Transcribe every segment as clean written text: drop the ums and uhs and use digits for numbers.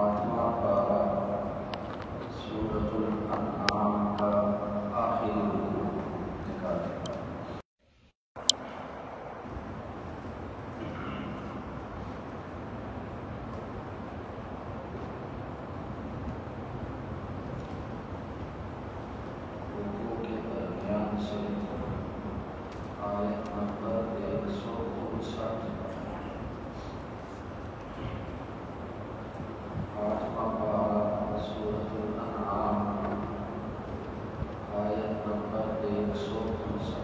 خاتمہ پارہ سورۃ الانعام کا آخری رکوع نکالیں۔ رکوع کے درمیان سے آیت نمبر 159 خاتمہ پارہ سورۃ الانعام آیت نمبر 159۔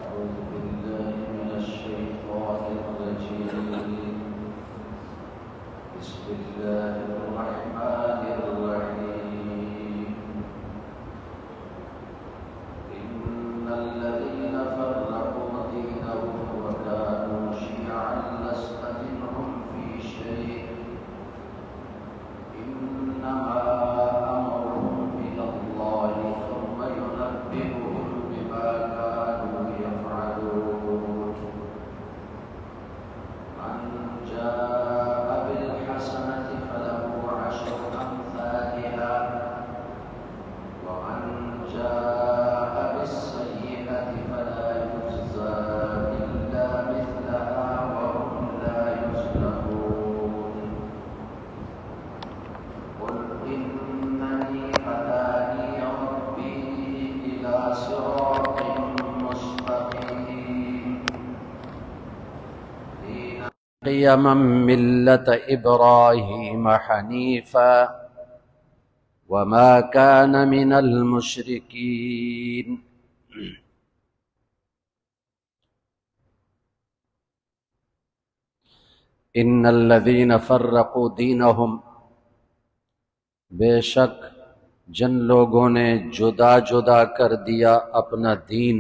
أعوذ بالله من الشيطان الرجيم بسم الله الرحمن الرحيم إن الذين فرقوا دينهم وكانوا شيعا لست منهم في شيء إنما أمرهم إلى الله ثم ينبئهم بما كانوا يفعلون من جاء بالحسنة فله عشر أمثالها ومن جاء بالسيئة فلا يجزى إلا مثلها وهم لا يظلمون قل إنني هداني ربي إلى صراط مستقيم قيما ملة إبراهيم حنيفا وما كان من المشركين إن الذين فرقوا دينهم بے شک جن لوگوں نے جدا جدا کر دیا اپنا دین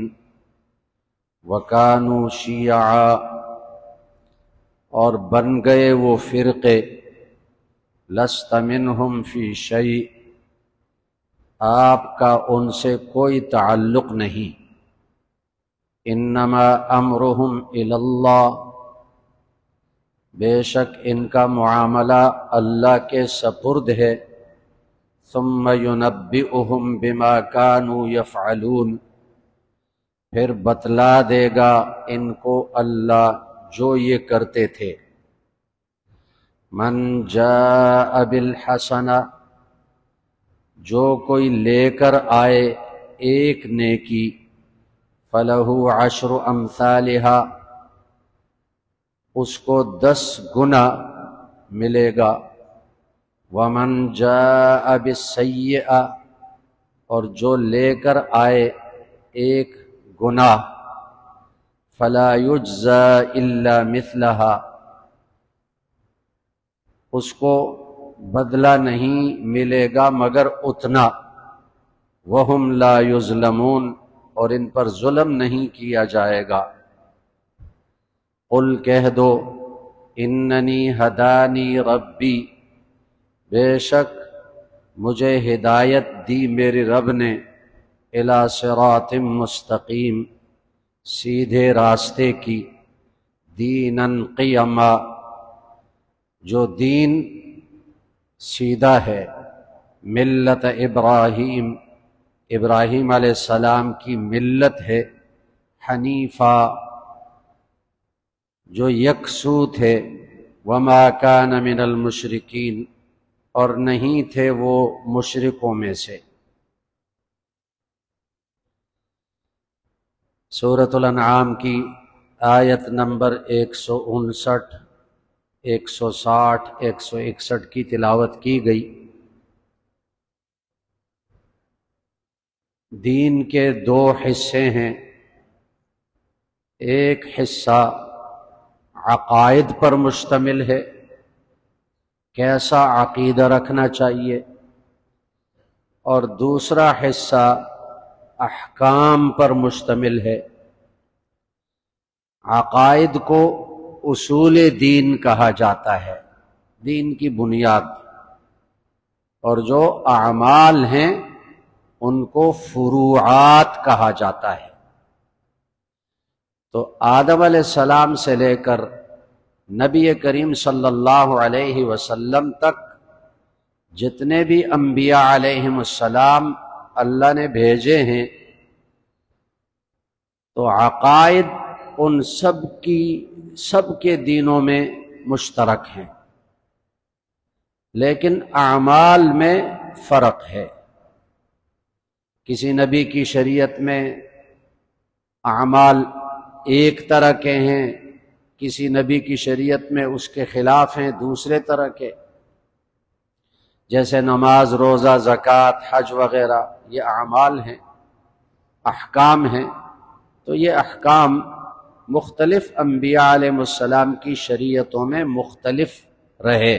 وَكَانُوا شِيَعًا اور بن گئے وہ فرقے لَسْتَ مِنْهُمْ فِي شَيْءٍ آپ کا ان سے کوئی تعلق نہیں انما امرهم الی اللہ بے شک ان کا معاملہ اللہ کے سپرد ہے ثم ينبئهم بما كانوا يفعلون پھر بتلا دے گا ان کو اللہ جو یہ کرتے تھے من جاء بالحسنہ جو کوئی لے کر آئے ایک نیکی فلہ عشر امثالہا اس کو 10 گنا ملے گا ومن جاء بالسیئہ اور جو لے کر آئے ایک گناہ فلا یجزى الا مثلہا اس کو بدلہ نہیں ملے گا مگر اتنا وہم لا یظلمون اور ان پر ظلم نہیں کیا جائے گا قل کہہ دو اننی ہدانی ربی بے شک مجھے ہدایت دی میرے رب نے الی صراط مستقیم سیدھے راستے کی دیناً قیما جو دین سیدھا ہے ملت ابراہیم ابراہیم علیہ السلام کی ملت ہے حنیفہ جو یکسو تھے وما کان من المشرکین اور نہیں تھے وہ مشرکوں میں سے سورۃ الانعام کی آیت نمبر 159 160 161 کی تلاوت کی گئی دین کے 2 حصے ہیں ایک حصہ عقائد پر مشتمل ہے کیسا عقیدہ رکھنا چاہیے اور دوسرا حصہ احکام پر مشتمل ہے عقائد کو اصول دین کہا جاتا ہے دین کی بنیاد اور جو اعمال ہیں ان کو فروعات کہا جاتا ہے تو آدم علیہ السلام سے لے کر نبی کریم صلی اللہ علیہ وسلم تک جتنے بھی انبیاء علیہم السلام اللہ نے بھیجے ہیں، تو عقائد ان سب کے دینوں میں مشترک ہیں، لیکن اعمال میں فرق ہے۔ کسی نبی کی شریعت میں اعمال ایک طرح کے ہیں، کسی نبی کی شریعت میں اس کے خلاف ہیں دوسرے طرح کے، جیسے نماز، روزہ، زکوٰۃ، حج وغیرہ، یہ اعمال ہیں، احکام ہیں۔ تو یہ احکام مختلف انبیاء علیہ السلام کی شریعتوں میں مختلف رہے۔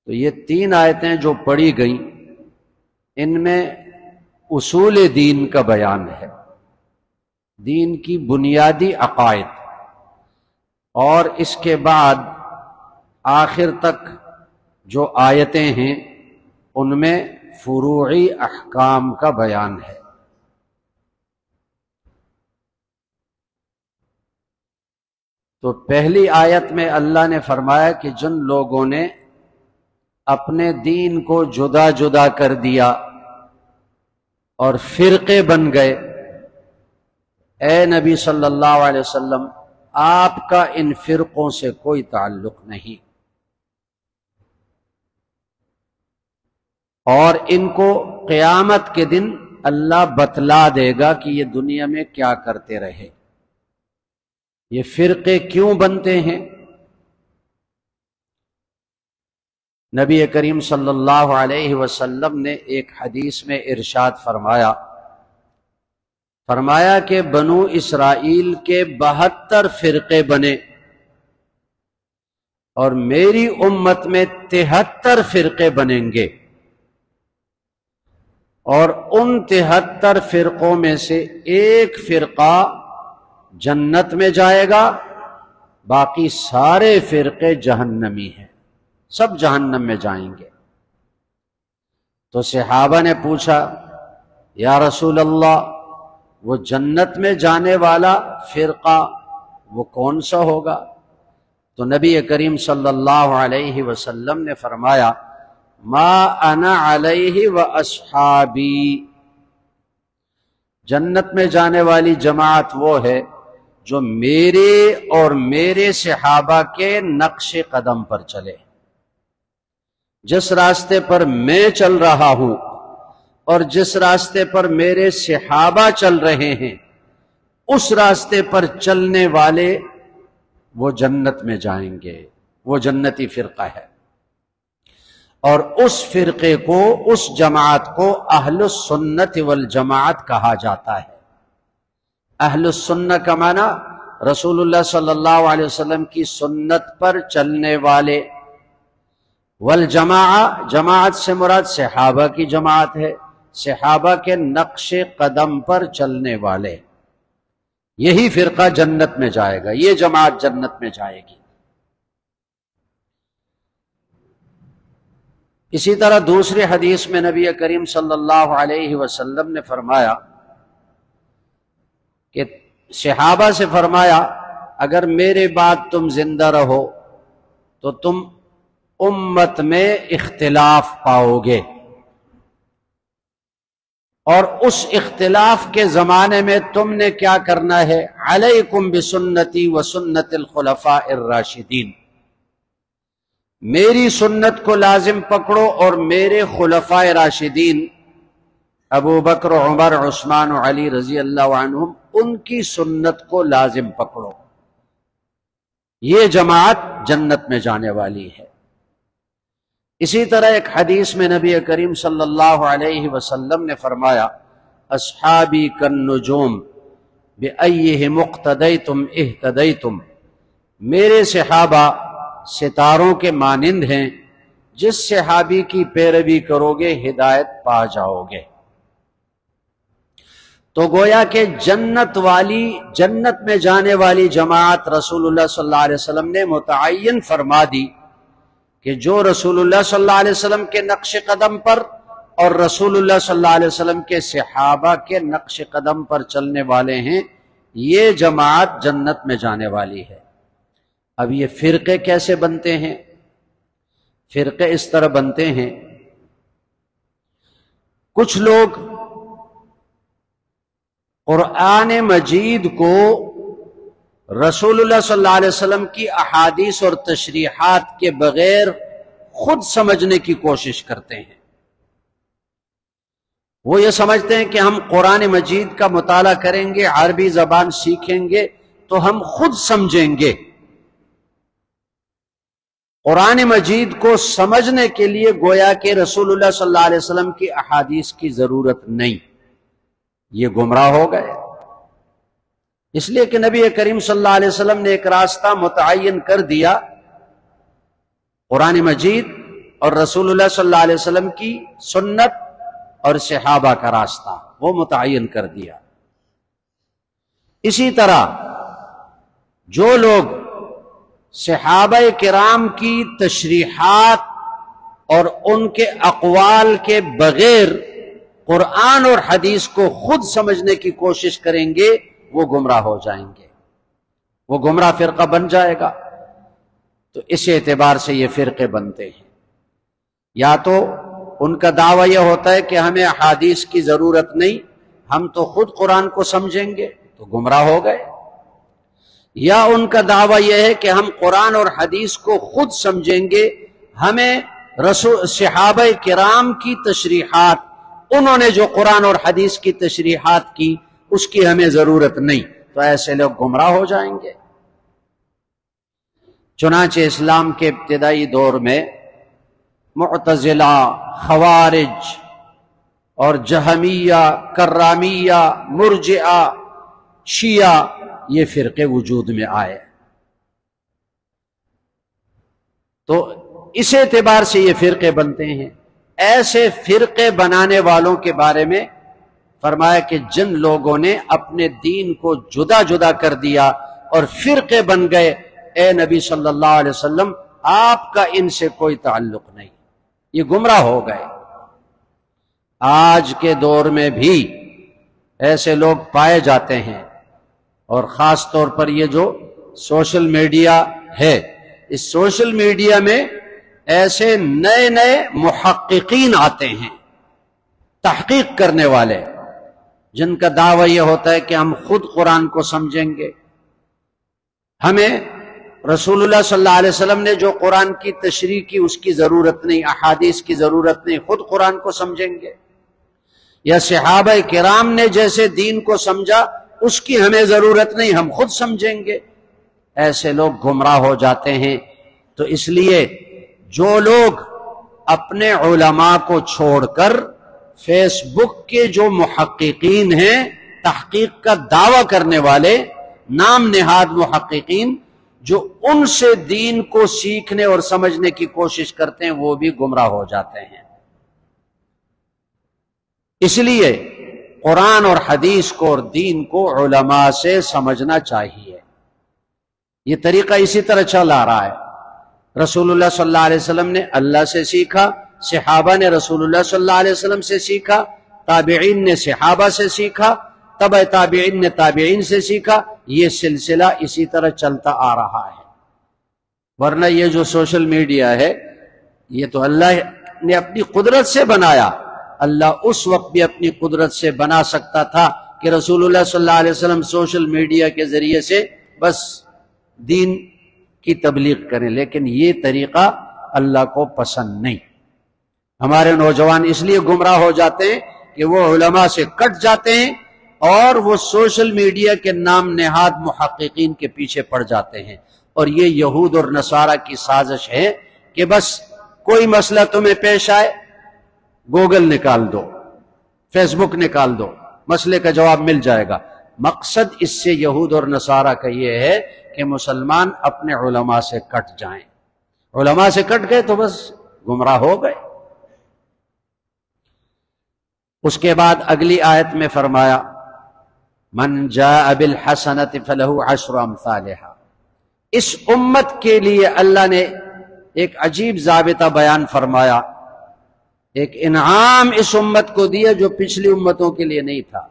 تو یہ 3 آیتیں جو پڑھی گئیں، ان میں اصول دین کا بیان ہے، دین کی بنیادی عقائد، اور اس کے بعد آخر تک جو آیتیں ہیں ان میں فروعی احکام کا بیان ہے۔ تو پہلی آیت میں اللہ نے فرمایا کہ جن لوگوں نے اپنے دین کو جدا جدا کر دیا اور فرقے بن گئے، اے نبی صلی اللہ علیہ وسلم آپ کا ان فرقوں سے کوئی تعلق نہیں، اور ان کو قیامت کے دن اللہ بتلا دے گا کہ یہ دنیا میں کیا کرتے رہے، یہ فرقے کیوں بنتے ہیں۔ نبی کریم صلی اللہ علیہ وسلم نے ایک حدیث میں ارشاد فرمایا کہ بنو اسرائیل کے 72 فرقے بنے، اور میری امت میں 73 فرقے بنیں گے، اور ان 73 فرقوں میں سے ایک فرقہ جنت میں جائے گا، باقی سارے فرقے جہنمی ہیں، سب جہنم میں جائیں گے۔ تو صحابہ نے پوچھا یا رسول اللہ، وہ جنت میں جانے والا فرقہ وہ کون سا ہوگا؟ تو نبی کریم صلی اللہ علیہ وسلم نے فرمایا ما انا علیہ و اصحابی، جنت میں جانے والی جماعت وہ ہے جو میرے اور میرے صحابہ کے نقش قدم پر چلے، جس راستے پر میں چل رہا ہوں اور جس راستے پر میرے صحابہ چل رہے ہیں، اس راستے پر چلنے والے وہ جنت میں جائیں گے، وہ جنتی فرقہ ہے۔ اور اس فرقے کو، اس جماعت کو اہل السنت والجماعت کہا جاتا ہے۔ اہل السنت کا معنی رسول اللہ صلی اللہ علیہ وسلم کی سنت پر چلنے والے، والجماعہ، جماعت سے مراد صحابہ کی جماعت ہے، صحابہ کے نقش قدم پر چلنے والے، یہی فرقہ جنت میں جائے گا، یہ جماعت جنت میں جائے گی۔ اسی طرح دوسری حدیث میں نبی کریم صلی اللہ علیہ وسلم نے فرمایا کہ صحابہ سے فرمایا اگر میرے بعد تم زندہ رہو تو تم امت میں اختلاف پاؤ گے، اور اس اختلاف کے زمانے میں تم نے کیا کرنا ہے، علیکم بسنتی وسنت الخلفاء الراشدین، میری سنت کو لازم پکڑو اور میرے خلفاء راشدین ابو بکر، عمر، عثمان و علی رضی اللہ عنہم، ان کی سنت کو لازم پکڑو، یہ جماعت جنت میں جانے والی ہے۔ اسی طرح ایک حدیث میں نبی کریم صلی اللہ علیہ وسلم نے فرمایا اصحابی کالنجوم بأیہم اقتدیتم اہتدیتم، میرے صحابہ ستاروں کے مانند ہیں، جس صحابی کی پیروی کرو گے ہدایت پا جاؤ گے۔ تو گویا کہ جنت میں جانے والی جماعت رسول اللہ صلی اللہ علیہ وسلم نے متعین فرما دی کہ جو رسول اللہ صلی اللہ علیہ وسلم کے نقش قدم پر اور رسول اللہ صلی اللہ علیہ وسلم کے صحابہ کے نقش قدم پر چلنے والے ہیں، یہ جماعت جنت میں جانے والی ہے۔ اب یہ فرقے کیسے بنتے ہیں؟ فرقے اس طرح بنتے ہیں، کچھ لوگ قرآن مجید کو رسول اللہ صلی اللہ علیہ وسلم کی احادیث اور تشریحات کے بغیر خود سمجھنے کی کوشش کرتے ہیں۔ وہ یہ سمجھتے ہیں کہ ہم قرآن مجید کا مطالعہ کریں گے، عربی زبان سیکھیں گے تو ہم خود سمجھیں گے۔ قرآن مجید کو سمجھنے کے لیے گویا کہ رسول اللہ صلی اللہ علیہ وسلم کی احادیث کی ضرورت نہیں، یہ گمراہ ہو گئے۔ اس لیے کہ نبی کریم صلی اللہ علیہ وسلم نے ایک راستہ متعین کر دیا، قرآن مجید اور رسول اللہ صلی اللہ علیہ وسلم کی سنت اور صحابہ کا راستہ وہ متعین کر دیا۔ اسی طرح جو لوگ صحابہ کرام کی تشریحات اور ان کے اقوال کے بغیر قرآن اور حدیث کو خود سمجھنے کی کوشش کریں گے، وہ گمراہ ہو جائیں گے، وہ گمراہ فرقہ بن جائے گا۔ تو اس اعتبار سے یہ فرقے بنتے ہیں، یا تو ان کا دعویٰ یہ ہوتا ہے کہ ہمیں احادیث کی ضرورت نہیں، ہم تو خود قرآن کو سمجھیں گے، تو گمراہ ہو گئے، یا ان کا دعویٰ یہ ہے کہ ہم قرآن اور حدیث کو خود سمجھیں گے، ہمیں صحابہ کرام کی تشریحات، انہوں نے جو قرآن اور حدیث کی تشریحات کی اس کی ہمیں ضرورت نہیں، تو ایسے لوگ گمراہ ہو جائیں گے۔ چنانچہ اسلام کے ابتدائی دور میں معتزلہ، خوارج اور جہمیہ، کرامیہ، مرجئہ، شیعہ، یہ فرقے وجود میں آئے۔ تو اس اعتبار سے یہ فرقے بنتے ہیں۔ ایسے فرقے بنانے والوں کے بارے میں فرمایا کہ جن لوگوں نے اپنے دین کو جدا جدا کر دیا اور فرقے بن گئے، اے نبی صلی اللہ علیہ وسلم آپ کا ان سے کوئی تعلق نہیں، یہ گمراہ ہو گئے۔ آج کے دور میں بھی ایسے لوگ پائے جاتے ہیں، اور خاص طور پر یہ جو سوشل میڈیا ہے، اس سوشل میڈیا میں ایسے نئے نئے محققین آتے ہیں، تحقیق کرنے والے، جن کا دعویٰ یہ ہوتا ہے کہ ہم خود قرآن کو سمجھیں گے، ہمیں رسول اللہ صلی اللہ علیہ وسلم نے جو قرآن کی تشریح کی اس کی ضرورت نہیں، احادیث کی ضرورت نہیں، خود قرآن کو سمجھیں گے، یا صحابہ کرام نے جیسے دین کو سمجھا اس کی ہمیں ضرورت نہیں، ہم خود سمجھیں گے۔ ایسے لوگ گمراہ ہو جاتے ہیں۔ تو اس لیے جو لوگ اپنے علماء کو چھوڑ کر فیس بک کے جو محققین ہیں، تحقیق کا دعویٰ کرنے والے، نام نہاد محققین، جو ان سے دین کو سیکھنے اور سمجھنے کی کوشش کرتے ہیں، وہ بھی گمراہ ہو جاتے ہیں۔ اس لیے قرآن اور حدیث کو اور دین کو علماء سے سمجھنا چاہیے۔ یہ طریقہ اسی طرح چل آ رہا ہے۔ رسول اللہ صلی اللہ علیہ وسلم نے اللہ سے سیکھا، صحابہ نے رسول اللہ صلی اللہ علیہ وسلم سے سیکھا، تابعین نے صحابہ سے سیکھا، تبع تابعین نے تابعین سے سیکھا، یہ سلسلہ اسی طرح چلتا آ رہا ہے۔ ورنہ یہ جو سوشل میڈیا ہے، یہ تو اللہ نے اپنی قدرت سے بنایا۔ اللہ اس وقت بھی اپنی قدرت سے بنا سکتا تھا کہ رسول اللہ صلی اللہ علیہ وسلم سوشل میڈیا کے ذریعے سے بس دین کی تبلیغ کریں، لیکن یہ طریقہ اللہ کو پسند نہیں۔ ہمارے نوجوان اس لیے گمراہ ہو جاتے ہیں کہ وہ علماء سے کٹ جاتے ہیں اور وہ سوشل میڈیا کے نام نہاد محققین کے پیچھے پڑ جاتے ہیں، اور یہ یہود اور نصارہ کی سازش ہے کہ بس کوئی مسئلہ تمہیں پیش آئے، گوگل نکال دو، فیس بک نکال دو، مسئلے کا جواب مل جائے گا۔ مقصد اس سے یہود اور نصارہ کا یہ ہے کہ مسلمان اپنے علماء سے کٹ جائیں۔ علماء سے کٹ گئے تو بس گمراہ ہو گئے۔ اس کے بعد اگلی آیت میں فرمایا من جاء بالحسنۃ فلہ عشر امثالھا۔ اس امت کے لیے اللہ نے ایک عجیب ضابطہ بیان فرمایا، ایک انعام اس امت کو دیا جو پچھلی امتوں کے لیے نہیں تھا۔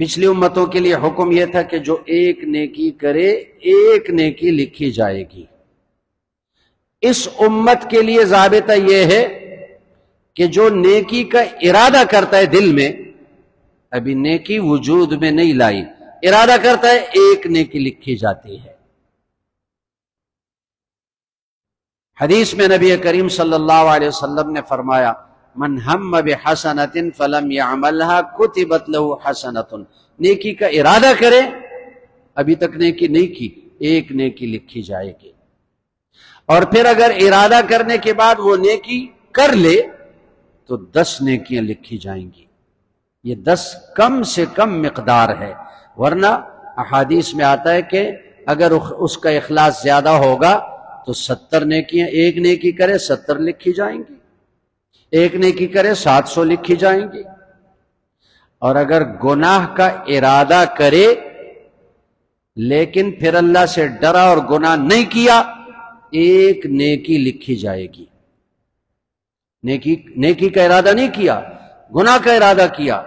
پچھلی امتوں کے لیے حکم یہ تھا کہ جو ایک نیکی کرے ایک نیکی لکھی جائے گی۔ اس امت کے لیے ضابطہ یہ ہے کہ جو نیکی کا ارادہ کرتا ہے دل میں، ابھی نیکی وجود میں نہیں لائی، ارادہ کرتا ہے، ایک نیکی لکھی جاتی ہے۔ حدیث میں نبی کریم صلی اللہ علیہ وسلم نے فرمایا، من ہم بحسنۃ فلم یعملھا کتبت لہ حسنۃ، نیکی کا ارادہ کرے، ابھی تک نیکی نہیں کی، ایک نیکی لکھی جائے گی۔ اور پھر اگر ارادہ کرنے کے بعد وہ نیکی کر لے تو 10 نیکیاں لکھی جائیں گی۔ یہ 10 کم سے کم مقدار ہے، ورنہ احادیث میں آتا ہے کہ اگر اس کا اخلاص زیادہ ہوگا تو 70 نیکیاں، ایک نیکی کرے 70 لکھی جائیں گی، ایک نیکی کرے 700 لکھی جائیں گی۔ اور اگر گناہ کا ارادہ کرے لیکن پھر اللہ سے ڈرا اور گناہ نہیں کیا، ایک نیکی لکھی جائے گی۔ نیکی کا ارادہ نہیں کیا، گناہ کا ارادہ کیا،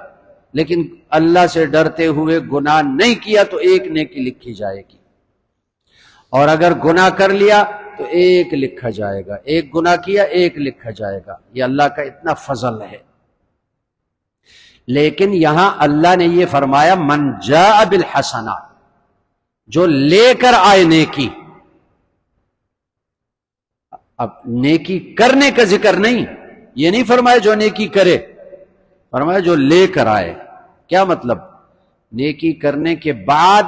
لیکن اللہ سے ڈرتے ہوئے گناہ نہیں کیا تو ایک نیکی لکھی جائے گی۔ اور اگر گناہ کر لیا تو ایک لکھا جائے گا، ایک گناہ کیا ایک لکھا جائے گا۔ یہ اللہ کا اتنا فضل ہے۔ لیکن یہاں اللہ نے یہ فرمایا من جاء بالحسنہ، جو لے کر آئے نیکی۔ اب نیکی کرنے کا ذکر نہیں، یہ نہیں فرمایا جو نیکی کرے، فرمایا جو لے کر آئے۔ کیا مطلب؟ نیکی کرنے کے بعد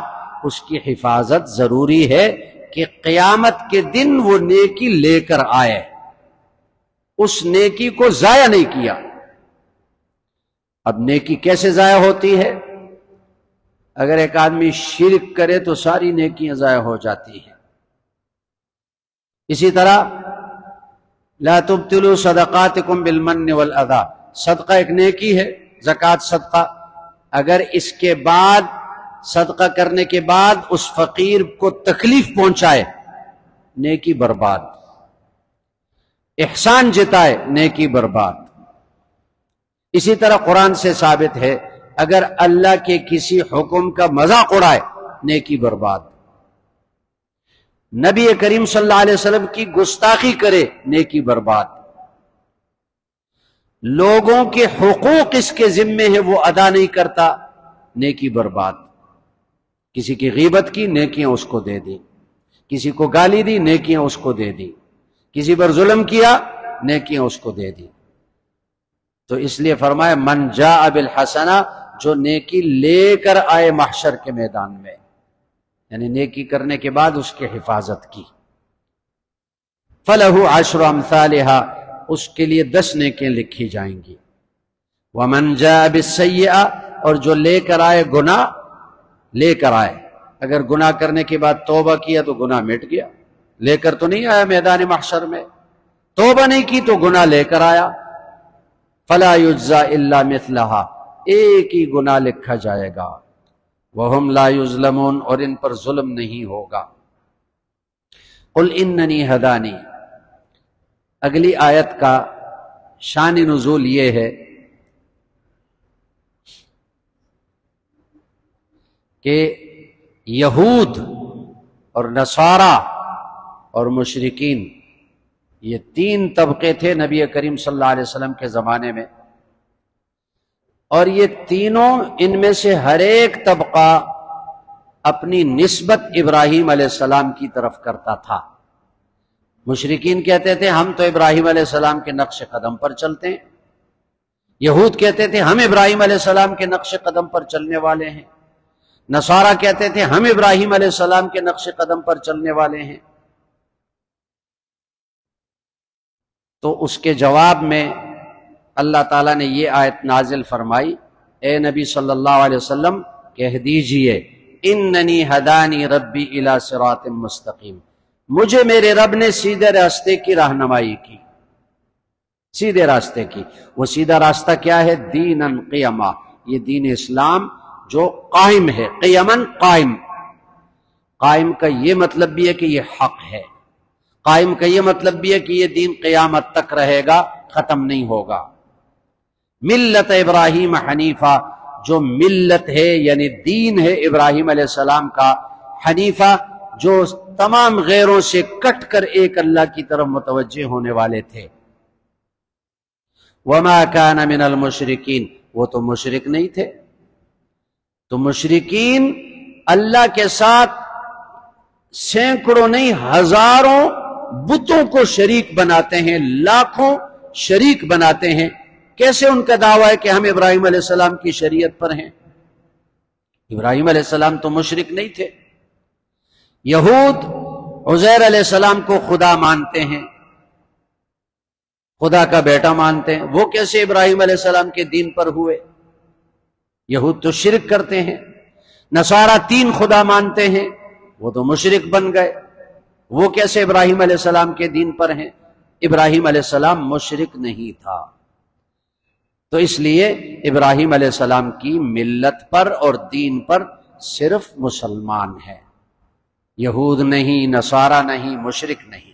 اس کی حفاظت ضروری ہے کہ قیامت کے دن وہ نیکی لے کر آئے، اس نیکی کو ضائع نہیں کیا۔ اب نیکی کیسے ضائع ہوتی ہے؟ اگر ایک آدمی شرک کرے تو ساری نیکیاں ضائع ہو جاتی ہیں۔ اسی طرح لا تبطلوا صدقاتکم بالمن والاذی، صدقہ ایک نیکی ہے، زکوٰۃ صدقہ، اگر اس کے بعد صدقہ کرنے کے بعد اس فقیر کو تکلیف پہنچائے، نیکی برباد۔ احسان جتائے، نیکی برباد۔ اسی طرح قرآن سے ثابت ہے، اگر اللہ کے کسی حکم کا مذاق اڑائے، نیکی برباد۔ نبی کریم صلی اللہ علیہ وسلم کی گستاخی کرے، نیکی برباد۔ لوگوں کے حقوق اس کے ذمے ہیں وہ ادا نہیں کرتا، نیکی برباد۔ کسی کی غیبت کی، نیکیاں اس کو دے دی، کسی کو گالی دی، نیکیاں اس کو دے دی، کسی پر ظلم کیا، نیکیاں اس کو دے دی۔ تو اس لیے فرمایا من جاء بالحسنہ، جو نیکی لے کر آئے محشر کے میدان میں، یعنی نیکی کرنے کے بعد اس کی حفاظت کی، فلہ عشر امثالہا، اس کے لیے 10 نیکیاں لکھی جائیں گی۔ ومن جاء بالسیئہ، اور جو لے کر آئے گناہ، لے کر آئے، اگر گناہ کرنے کے بعد توبہ کیا تو گناہ مٹ گیا، لے کر تو نہیں آیا میدان محشر میں، توبہ نہیں کی تو گناہ لے کر آیا، فلا یجزا الا مثلہا، ایک ہی گناہ لکھا جائے گا، وہم لا یظلمون، اور ان پر ظلم نہیں ہوگا۔ قل اننی ہدانی، اگلی آیت کا شان نزول یہ ہے کہ یہود اور نصارہ اور مشرکین، یہ 3 طبقے تھے نبی کریم صلی اللہ علیہ وسلم کے زمانے میں، اور یہ تینوں، ان میں سے ہر ایک طبقہ اپنی نسبت ابراہیم علیہ السلام کی طرف کرتا تھا۔ مشرکین کہتے تھے ہم تو ابراہیم علیہ السلام کے نقش قدم پر چلتے ہیں، یہود کہتے تھے ہم ابراہیم علیہ السلام کے نقش قدم پر چلنے والے ہیں، نصارہ کہتے تھے ہم ابراہیم علیہ السلام کے نقش قدم پر چلنے والے ہیں۔ تو اس کے جواب میں اللہ تعالیٰ نے یہ آیت نازل فرمائی، اے نبی صلی اللہ علیہ وسلم کہہ دیجئے اننی ہدانی ربی الی صراط مستقیم، مجھے میرے رب نے سیدھے راستے کی رہنمائی کی، سیدھے راستے کی۔ وہ سیدھا راستہ کیا ہے؟ دینا قیما، یہ دین اسلام جو قائم ہے، قیمن قائم۔ قائم کا یہ مطلب بھی ہے کہ یہ حق ہے، قائم کا یہ مطلب بھی ہے کہ یہ دین قیامت تک رہے گا، ختم نہیں ہوگا۔ ملت ابراہیم حنیفہ، جو ملت ہے یعنی دین ہے ابراہیم علیہ السلام کا، حنیفہ، جو تمام غیروں سے کٹ کر ایک اللہ کی طرف متوجہ ہونے والے تھے۔ وما كان من المشرکین، وہ تو مشرک نہیں تھے۔ تو مشرکین اللہ کے ساتھ سینکڑوں نہیں ہزاروں بتوں کو شریک بناتے ہیں، لاکھوں شریک بناتے ہیں۔ کیسے ان کا دعویٰ ہے کہ ہم ابراہیم علیہ السلام کی شریعت پر ہیں؟ ابراہیم علیہ السلام تو مشرک نہیں تھے۔ یہود عزیر علیہ السلام کو خدا مانتے ہیں، خدا کا بیٹا مانتے ہیں، وہ کیسے ابراہیم علیہ السلام کے دین پر ہوئے؟ یہود تو شرک کرتے ہیں۔ نصارہ 3 خدا مانتے ہیں، وہ تو مشرک بن گئے، وہ کیسے ابراہیم علیہ السلام کے دین پر ہیں؟ ابراہیم علیہ السلام مشرک نہیں تھا۔ تو اس لیے ابراہیم علیہ السلام کی ملت پر اور دین پر صرف مسلمان ہے، یہود نہیں، نصارہ نہیں، مشرک نہیں۔